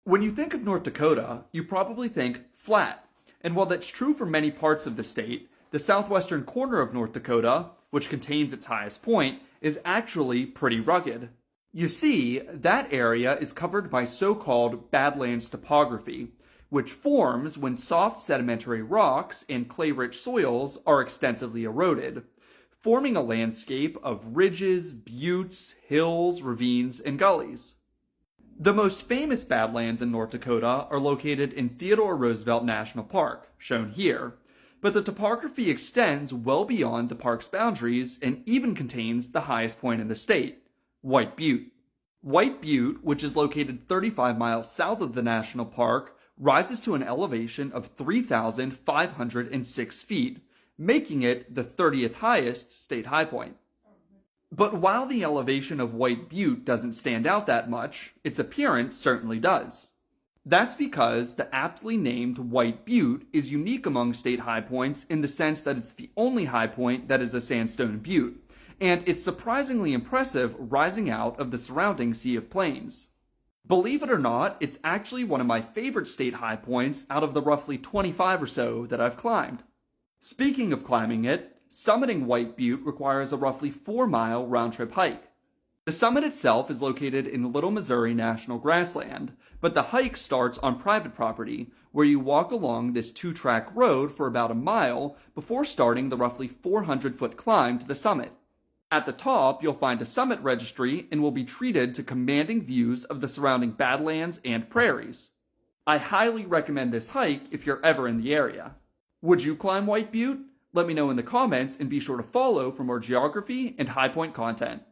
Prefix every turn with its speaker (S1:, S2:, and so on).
S1: When you think of North Dakota, you probably think flat. And while that's true for many parts of the state, the southwestern corner of North Dakota, which contains its highest point, is actually pretty rugged. You see, that area is covered by so-called badlands topography, which forms when soft sedimentary rocks and clay-rich soils are extensively eroded, forming a landscape of ridges, buttes, hills, ravines, and gullies. The most famous badlands in North Dakota are located in Theodore Roosevelt National Park, shown here, but the topography extends well beyond the park's boundaries and even contains the highest point in the state, White Butte. White Butte, which is located 35 miles south of the national park, rises to an elevation of 3,506 feet, making it the 30th highest state high point. But while the elevation of White Butte doesn't stand out that much, its appearance certainly does. That's because the aptly named White Butte is unique among state high points in the sense that it's the only high point that is a sandstone butte, and it's surprisingly impressive rising out of the surrounding sea of plains. Believe it or not, it's actually one of my favorite state high points out of the roughly 25 or so that I've climbed. Speaking of climbing it, summiting White Butte requires a roughly 4-mile round-trip hike. The summit itself is located in Little Missouri National Grassland, but the hike starts on private property, where you walk along this 2-track road for about a mile before starting the roughly 400-foot climb to the summit. At the top, you'll find a summit registry and will be treated to commanding views of the surrounding badlands and prairies. I highly recommend this hike if you're ever in the area. Would you climb White Butte? Let me know in the comments and be sure to follow for more geography and high point content.